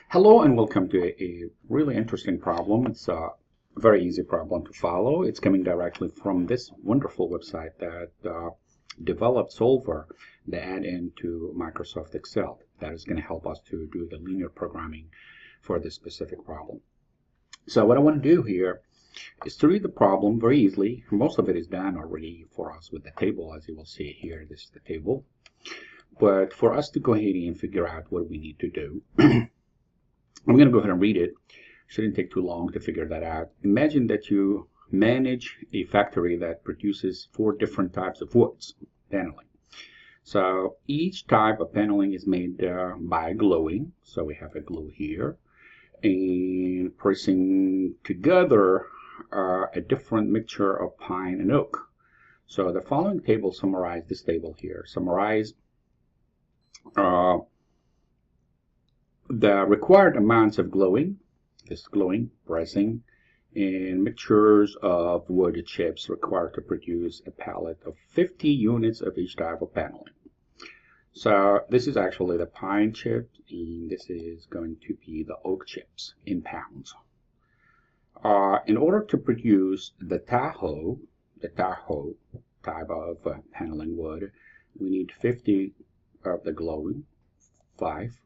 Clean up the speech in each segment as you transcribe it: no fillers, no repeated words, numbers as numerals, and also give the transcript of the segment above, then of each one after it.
Hello and welcome to a really interesting problem. It's a very easy problem to follow. It's coming directly from this wonderful website that developed solver, the add-in to Microsoft Excel that is going to help us to do the linear programming for this specific problem. So what I want to do here is to read the problem very easily. Most of it is done already for us with the table, as you will see here. This is the table. But for us to go ahead and figure out what we need to do, I'm going to go ahead and read it. Shouldn't take too long to figure that out. Imagine that you manage a factory that produces 4 different types of woods paneling. So each type of paneling is made by gluing. So we have a glue here, and pressing together a different mixture of pine and oak. So the following table summarize this table here. Summarize the required amounts of gluing, pressing, and mixtures of wood chips required to produce a pallet of 50 units of each type of paneling. So this is actually the pine chips, and this is going to be the oak chips in pounds. In order to produce the Tahoe type of paneling wood, we need 50 of the gluing, 5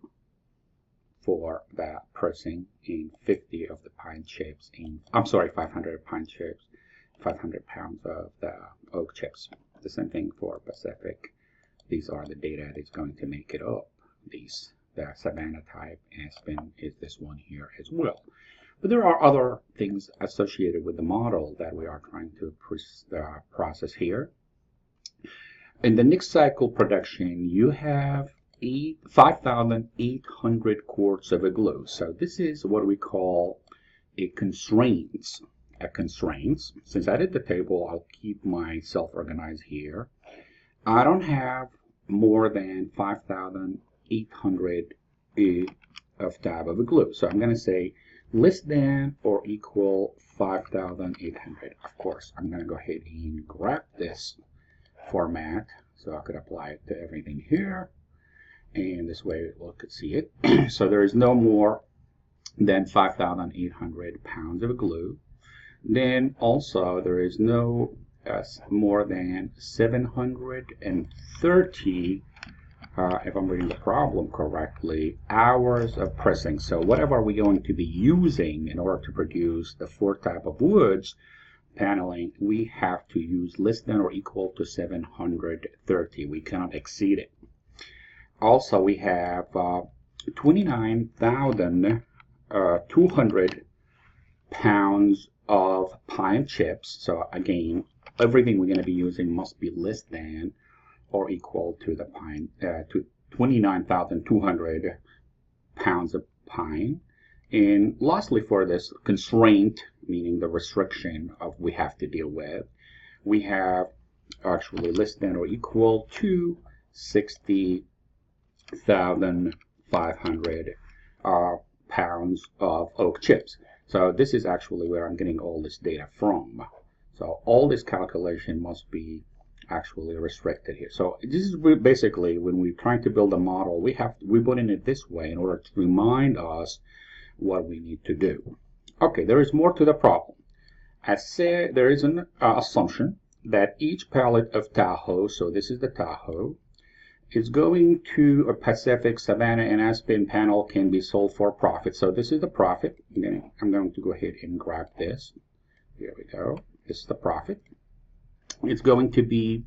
for the pressing, and 50 of the pine chips, and 500 pine chips, 500 pounds of the oak chips. The same thing for Pacific. These are the data that's going to make it up. The Savannah type Aspen is this one here as well. But there are other things associated with the model that we are trying to process here. In the next cycle production, you have 5,800 quarts of a glue. So this is what we call a constraints. Since I did the table, I'll keep myself organized here. I don't have more than 5,800 of type of a glue. So I'm going to say less than or equal 5,800. Of course, I'm going to go ahead and grab this format so I could apply it to everything here. And this way we could see it. So there is no more than 5,800 pounds of glue. Then also there is no more than 730, if I'm reading the problem correctly, hours of pressing. So whatever we're going to be using in order to produce the 4 type of woods paneling, we have to use less than or equal to 730. We cannot exceed it. Also, we have 29,200 pounds of pine chips. So again, everything we're going to be using must be less than or equal to the pine, to 29,200 pounds of pine. And lastly, for this constraint, meaning the restriction of we have to deal with, we have actually less than or equal to 60,500 pounds of oak chips. So this is actually where I'm getting all this data from. So all this calculation must be actually restricted here. So this is basically when we're trying to build a model, we put in it this way in order to remind us what we need to do. Okay, there is more to the problem. As said, there is an assumption that each pallet of Tahoe, so this is the Tahoe, is going to a Pacific, Savannah, and Aspen panel can be sold for profit. So this is the profit. I'm going to go ahead and grab this. Here we go. This is the profit. It's going to be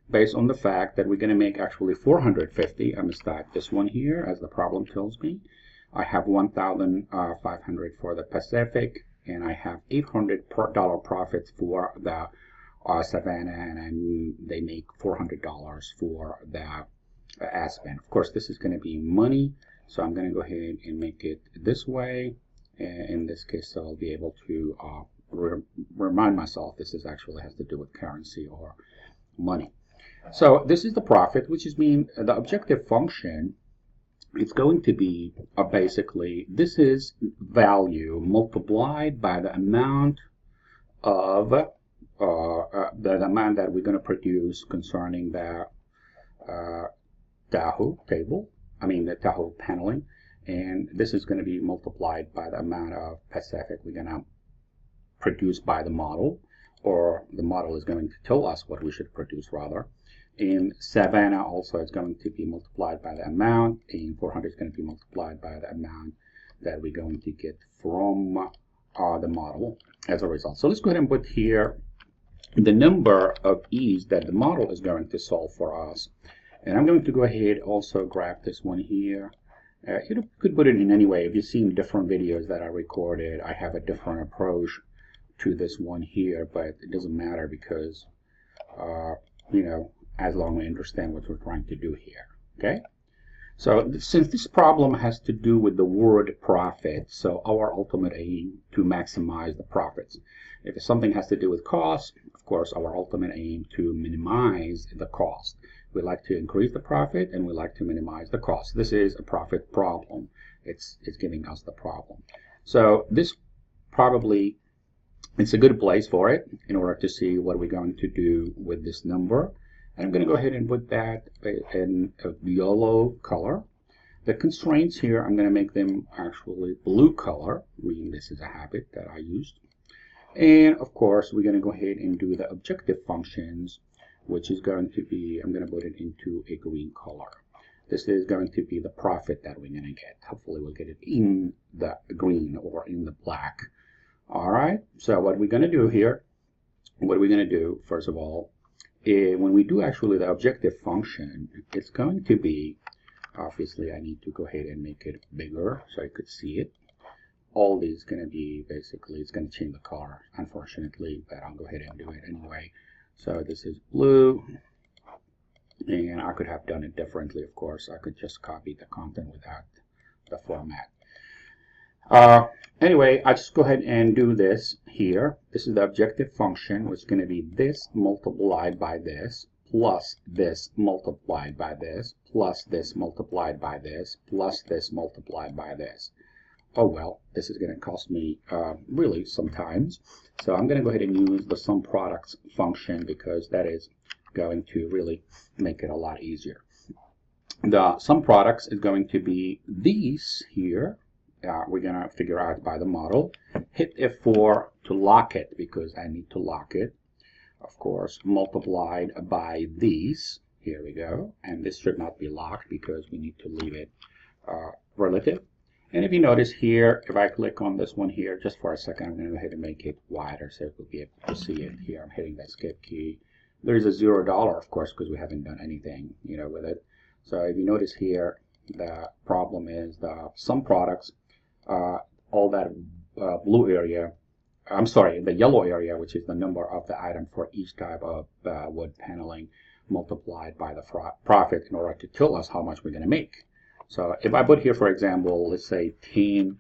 based on the fact that we're going to make actually 450. I'm going to start this one here as the problem tells me. I have 1,500 for the Pacific, and I have $800 profits for the Savannah, and they make $400 for the Aspen. Of course, this is going to be money, so I'm going to go ahead and make it this way. In this case, I'll be able to remind myself this is actually has to do with currency or money. So this is the profit, which is mean the objective function. It's going to be basically this is value multiplied by the amount of the amount that we're going to produce concerning the Tahoe table, the Tahoe paneling, and this is going to be multiplied by the amount of Pacific we're going to produce by the model, or the model is going to tell us what we should produce rather. In Savannah also is going to be multiplied by the amount, and 400 is going to be multiplied by the amount that we're going to get from the model as a result. So let's go ahead and put here the number of e's that the model is going to solve for us. And I'm going to go ahead also grab this one here. You could put it in any way. If you've seen different videos that I recorded, I have a different approach to this one here, but it doesn't matter because, you know, as long as we understand what we're trying to do here. Okay? So since this problem has to do with the word profit, so our ultimate aim to maximize the profits. If something has to do with cost, of course, our ultimate aim to minimize the cost. We like to increase the profit and we like to minimize the cost. This is a profit problem. It's giving us the problem. So this probably, it's a good place for it in order to see what we're going to do with this number. I'm going to go ahead and put that in a yellow color. The constraints here, I'm going to make them actually blue color. This is a habit that I used. And of course, we're going to go ahead and do the objective functions, which is going to be, I'm going to put it into a green color. This is going to be the profit that we're going to get. Hopefully we'll get it in the green or in the black. All right, so what we're going to do here, first of all, when we do actually the objective function, it's going to be, obviously I need to go ahead and make it bigger so I could see it. All these going to be basically, it's going to change the color, unfortunately, but I'll go ahead and do it anyway. So this is blue, and I could have done it differently, of course. I could just copy the content without the format. Anyway, I just go ahead and do this here. This is the objective function, which is going to be this multiplied by this, plus this multiplied by this, plus this multiplied by this, plus this multiplied by this. Oh well, this is going to cost me really sometimes. So I'm going to go ahead and use the sum products function because that is going to really make it a lot easier. The sum products is going to be these here. We're going to figure out by the model. Hit F4 to lock it because I need to lock it. Of course, multiplied by these. Here we go. And this should not be locked because we need to leave it relative. And if you notice here, if I click on this one here, just for a second, I'm going to go ahead and make it wider so we'll be able to see it here. I'm hitting that escape key. There's a $0, of course, because we haven't done anything, you know, with it. So if you notice here, the problem is the sum products, all that blue area, I'm sorry, the yellow area, which is the number of the item for each type of wood paneling, multiplied by the profit in order to tell us how much we're going to make. So if I put here, for example, let's say 10,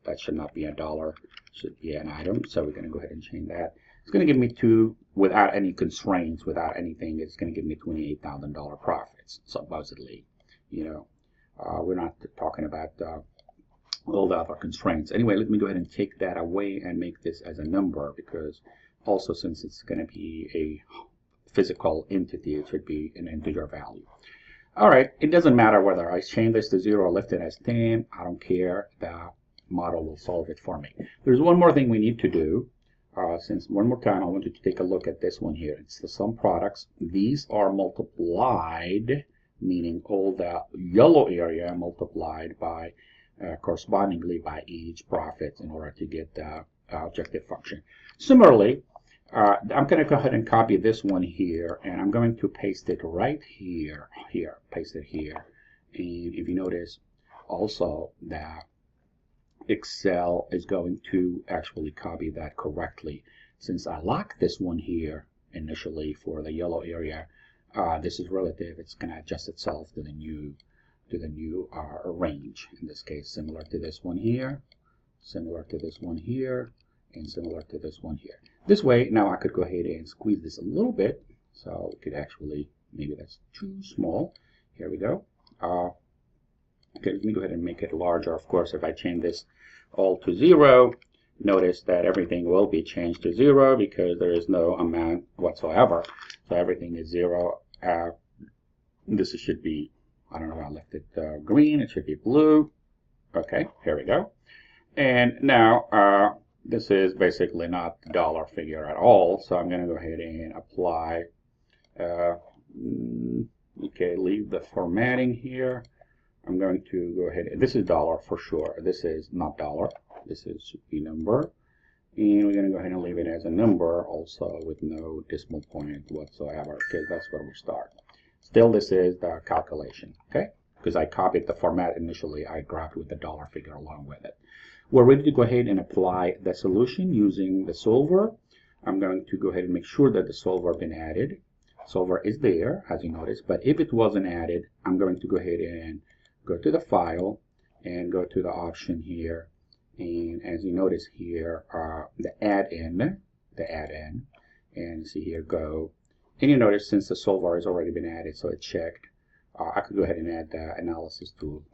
that should not be $1, should be an item. So we're going to go ahead and change that. It's going to give me two, without any constraints, without anything, it's going to give me $28,000 profits, supposedly. You know, we're not talking about all the other constraints. Anyway, let me go ahead and take that away and make this as a number, because also since it's going to be a physical entity, it should be an integer value. All right, it doesn't matter whether I change this to 0 or left it as 10. I don't care. The model will solve it for me. There's one more thing we need to do. Since one more time, I want you to take a look at this one here. It's the sum products. These are multiplied, meaning all the yellow area multiplied by correspondingly by each profit in order to get the objective function. Similarly, I'm going to go ahead and copy this one here, and I'm going to paste it right here, paste it here. And if you notice also that Excel is going to actually copy that correctly. Since I locked this one here initially for the yellow area, this is relative. It's going to adjust itself to the new range. In this case, similar to this one here, similar to this one here, and similar to this one here. This way, now I could go ahead and squeeze this a little bit, so we could actually, maybe that's too small. Here we go. Okay, let me go ahead and make it larger. Of course, if I change this all to 0, notice that everything will be changed to 0 because there is no amount whatsoever. So everything is 0. This should be I don't know why I left it green. It should be blue. Okay, here we go. And now this is basically not the dollar figure at all. So I'm going to go ahead and apply. Okay, leave the formatting here. I'm going to go ahead. This is dollar for sure. This is not dollar. This is should be number. And we're going to go ahead and leave it as a number also with no decimal point whatsoever, because that's where we start. Still, this is the calculation, okay? Because I copied the format initially, I grabbed with the dollar figure along with it. We're ready to go ahead and apply the solution using the solver. I'm going to go ahead and make sure that the solver has been added. Solver is there, as you notice, but if it wasn't added, I'm going to go ahead and go to the file and go to the option here. And as you notice here, the add-in, and see here, go. And you notice since the solver has already been added, so it's checked, I could go ahead and add the analysis tool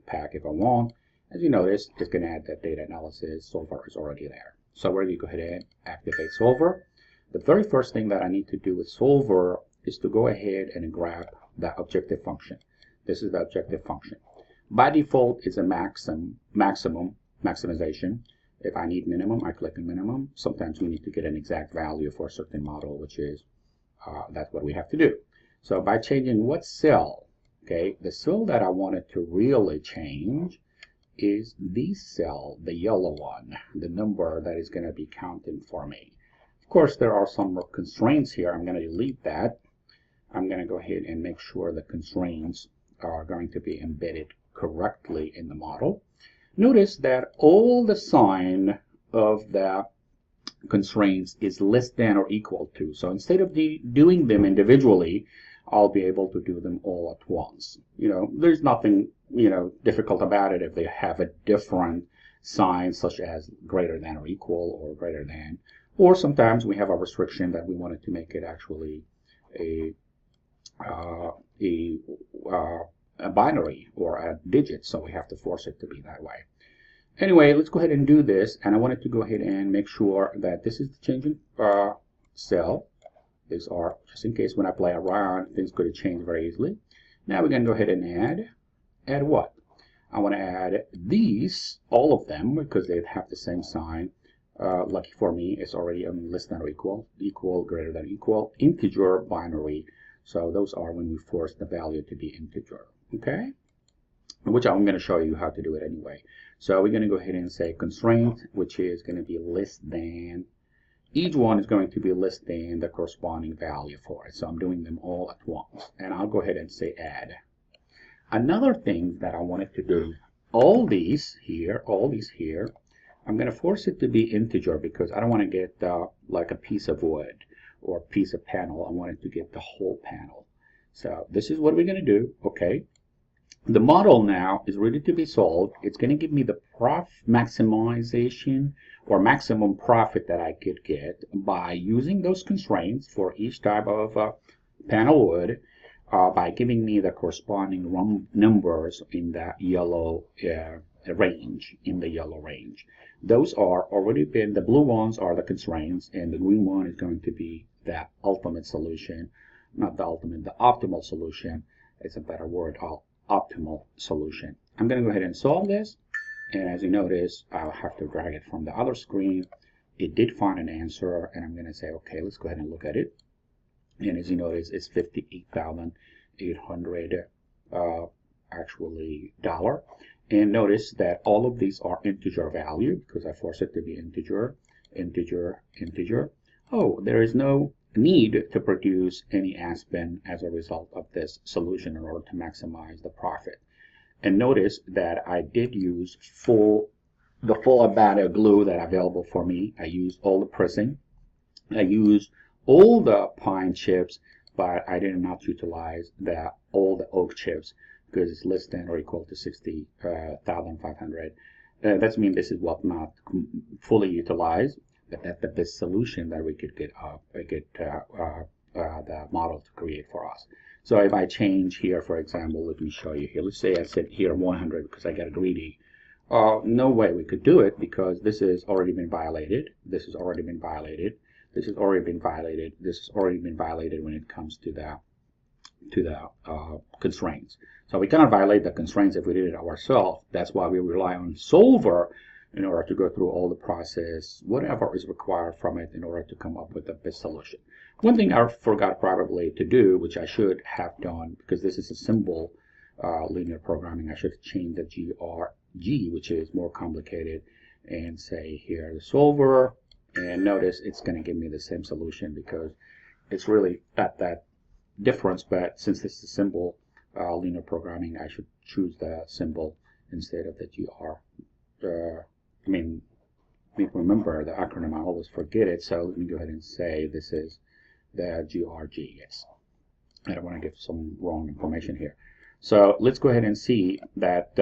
pack if I want. As you notice, it's going to add that data analysis. Solver is already there. So we're going to go ahead and activate solver. The very first thing that I need to do with solver is to go ahead and grab the objective function. This is the objective function. By default, it's a maximization. If I need minimum, I click on minimum. Sometimes we need to get an exact value for a certain model, which is that's what we have to do. So by changing what cell, okay, the cell that I wanted to really change is this cell, the yellow one, the number that is going to be counting for me. Of course, there are some constraints here. I'm going to delete that. I'm going to go ahead and make sure the constraints are going to be embedded correctly in the model. Notice that all the sign of the constraints is less than or equal to. So instead of doing them individually, I'll be able to do them all at once. You know, there's nothing, you know, difficult about it if they have a different sign, such as greater than or equal or greater than. Or sometimes we have a restriction that we wanted to make it actually a binary or a digit, so we have to force it to be that way. Anyway, let's go ahead and do this, and I wanted to go ahead and make sure that this is the changing cell. These are, just in case when I play around, things could change very easily. Now we're going to go ahead and add what? I want to add these, all of them, because they have the same sign. Lucky for me, it's already less than or equal, equal, greater than equal, integer, binary. So those are when we force the value to be integer, okay? Which I'm going to show you how to do it anyway. So we're going to go ahead and say constraint, which is going to be less than. Each one is going to be less than the corresponding value for it. So I'm doing them all at once. And I'll go ahead and say add. Another thing that I wanted to do, all these here, I'm going to force it to be integer because I don't want to get like a piece of wood or a piece of panel. I want it to get the whole panel. So this is what we're going to do, okay? The model now is ready to be solved. It's going to give me the maximization or maximum profit that I could get by using those constraints for each type of panel wood by giving me the corresponding numbers in the yellow range, Those are already been, the blue ones are the constraints, and the green one is going to be the ultimate solution, not the ultimate, the optimal solution. It's a better word, optimal solution. I'm going to go ahead and solve this, and as you notice, I'll have to drag it from the other screen. It did find an answer, and I'm going to say, okay, let's go ahead and look at it. And as you notice, it's $58,800 actually dollar. And notice that all of these are integer value because I force it to be integer, integer, integer. Oh, there is no need to produce any Aspen as a result of this solution in order to maximize the profit. And notice that I did use the full amount of glue that available for me. I used all the pressing. I used all the pine chips, but I did not utilize all the oak chips because it's less than or equal to 60,500. That means this is what not fully utilized, but that's the best solution that we could get the model to create for us. So if I change here, for example, let me show you here. Let's say I set here 100 because I got greedy. No way we could do it because this has already been violated. This has already been violated. This has already been violated. This has already been violated when it comes to the constraints. So we cannot violate the constraints if we did it ourselves. That's why we rely on solver in order to go through all the process, whatever is required from it in order to come up with the best solution. One thing I forgot probably to do, which I should have done, because this is a simple linear programming, I should change the GRG, which is more complicated, and say here the solver, and notice it's going to give me the same solution because it's really not that difference, but since this is simple linear programming, I should choose the symbol instead of the GR. Remember the acronym, I always forget it, so let me go ahead and say this is the GRG, yes. I don't want to give some wrong information here. So let's go ahead and see that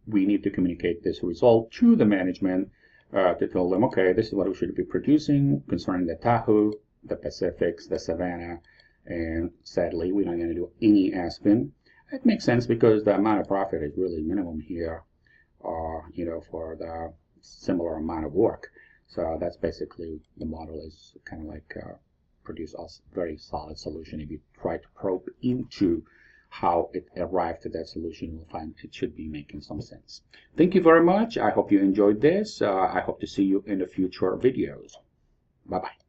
we need to communicate this result to the management to tell them, okay, this is what we should be producing concerning the Tahoe, the Pacifics, the Savannah, and sadly, we're not going to do any Aspen. It makes sense because the amount of profit is really minimum here, for the similar amount of work. So that's basically the model is kind of like produce a very solid solution. If you try to probe into how it arrived to that solution, you'll find it should be making some sense. Thank you very much. I hope you enjoyed this. I hope to see you in the future videos. Bye-bye.